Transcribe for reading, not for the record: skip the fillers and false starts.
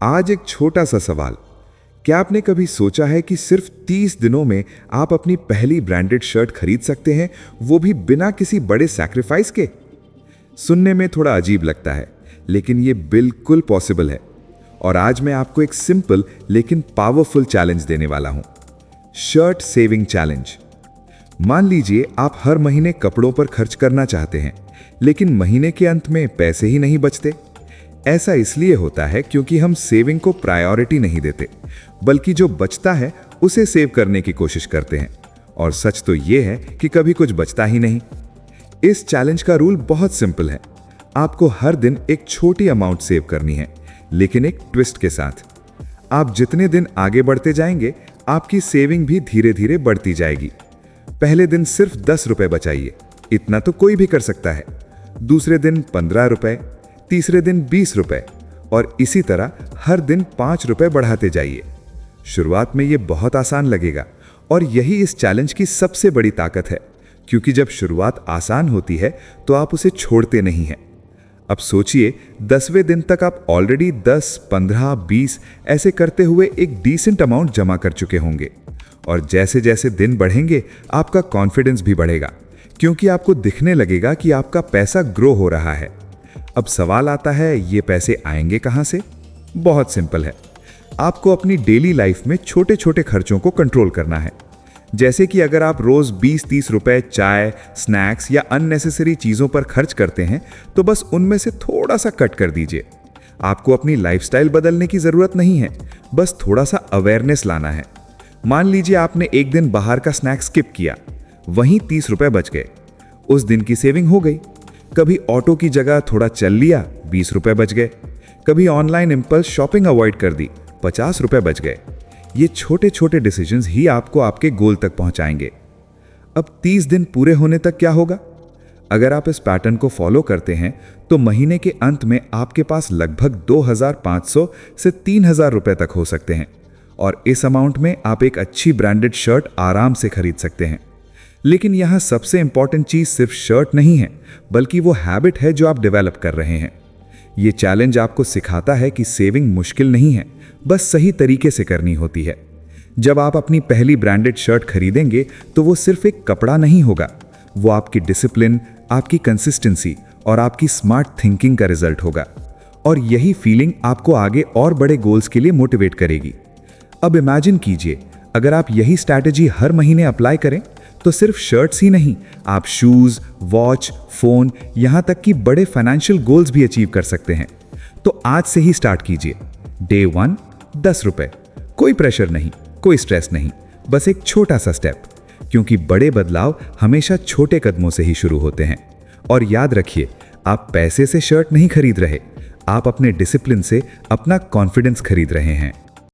आज एक छोटा सा सवाल, क्या आपने कभी सोचा है कि सिर्फ 30 दिनों में आप अपनी पहली ब्रांडेड शर्ट खरीद सकते हैं, वो भी बिना किसी बड़े सैक्रिफाइस के? सुनने में थोड़ा अजीब लगता है, लेकिन ये बिल्कुल पॉसिबल है। और आज मैं आपको एक सिंपल लेकिन पावरफुल चैलेंज देने वाला हूं, शर्ट सेविंग चैलेंज। मान लीजिए आप हर महीने कपड़ों पर खर्च करना चाहते हैं, लेकिन महीने के अंत में पैसे ही नहीं बचते। ऐसा इसलिए होता है क्योंकि हम सेविंग को प्रायोरिटी नहीं देते, बल्कि जो बचता है उसे सेव करने की कोशिश करते हैं। और सच तो ये है कि कभी कुछ बचता ही नहीं। इस चैलेंज का रूल बहुत सिंपल है। आपको हर दिन एक छोटी अमाउंट सेव करनी है, लेकिन एक ट्विस्ट के साथ। आप जितने दिन आगे बढ़ते जाएंगे, आपकी सेविंग भी धीरे धीरे बढ़ती जाएगी। पहले दिन सिर्फ 10 रुपए बचाइए, इतना तो कोई भी कर सकता है। दूसरे दिन 15 रुपए, तीसरे दिन 20 रुपए, और इसी तरह हर दिन 5 रुपए बढ़ाते जाइए। शुरुआत में ये बहुत आसान लगेगा, और यही इस चैलेंज की सबसे बड़ी ताकत है, क्योंकि जब शुरुआत आसान होती है तो आप उसे छोड़ते नहीं हैं। अब सोचिए, 10वें दिन तक आप ऑलरेडी 10, 15, 20 ऐसे करते हुए एक डिसेंट अमाउंट जमा कर चुके होंगे। और जैसे जैसे दिन बढ़ेंगे, आपका कॉन्फिडेंस भी बढ़ेगा, क्योंकि आपको दिखने लगेगा कि आपका पैसा ग्रो हो रहा है। अब सवाल आता है, ये पैसे आएंगे कहां से? बहुत सिंपल है। आपको अपनी डेली लाइफ में छोटे छोटे खर्चों को कंट्रोल करना है। जैसे कि अगर आप रोज 20-30 रुपए चाय, स्नैक्स या अननेसेसरी चीजों पर खर्च करते हैं, तो बस उनमें से थोड़ा सा कट कर दीजिए। आपको अपनी लाइफस्टाइल बदलने की जरूरत नहीं है, बस थोड़ा सा अवेयरनेस लाना है। मान लीजिए आपने एक दिन बाहर का स्नैक स्किप किया, वहीं 30 रुपए बच गए। उस दिन की सेविंग हो गई। कभी ऑटो की जगह थोड़ा चल लिया, 20 रुपए बच गए। कभी ऑनलाइन इंपल्स शॉपिंग अवॉइड कर दी, 50 रुपए बच गए। ये छोटे छोटे डिसीजंस ही आपको आपके गोल तक पहुंचाएंगे। अब 30 दिन पूरे होने तक क्या होगा? अगर आप इस पैटर्न को फॉलो करते हैं, तो महीने के अंत में आपके पास लगभग 2500 से 3000 रुपए तक हो सकते हैं। और इस अमाउंट में आप एक अच्छी ब्रांडेड शर्ट आराम से खरीद सकते हैं। लेकिन यहाँ सबसे इंपॉर्टेंट चीज सिर्फ शर्ट नहीं है, बल्कि वो हैबिट है जो आप डेवलप कर रहे हैं। ये चैलेंज आपको सिखाता है कि सेविंग मुश्किल नहीं है, बस सही तरीके से करनी होती है। जब आप अपनी पहली ब्रांडेड शर्ट खरीदेंगे, तो वो सिर्फ एक कपड़ा नहीं होगा, वो आपकी डिसिप्लिन, आपकी कंसिस्टेंसी और आपकी स्मार्ट थिंकिंग का रिजल्ट होगा। और यही फीलिंग आपको आगे और बड़े गोल्स के लिए मोटिवेट करेगी। अब इमेजिन कीजिए, अगर आप यही स्ट्रैटेजी हर महीने अप्लाई करें, तो सिर्फ शर्ट्स ही नहीं, आप शूज, वॉच, फोन, यहां तक कि बड़े फाइनेंशियल गोल्स भी अचीव कर सकते हैं। तो आज से ही स्टार्ट कीजिए। डे 1, 10 रुपए, कोई प्रेशर नहीं, कोई स्ट्रेस नहीं, बस एक छोटा सा स्टेप, क्योंकि बड़े बदलाव हमेशा छोटे कदमों से ही शुरू होते हैं। और याद रखिए, आप पैसे से शर्ट नहीं खरीद रहे, आप अपने डिसिप्लिन से अपना कॉन्फिडेंस खरीद रहे हैं।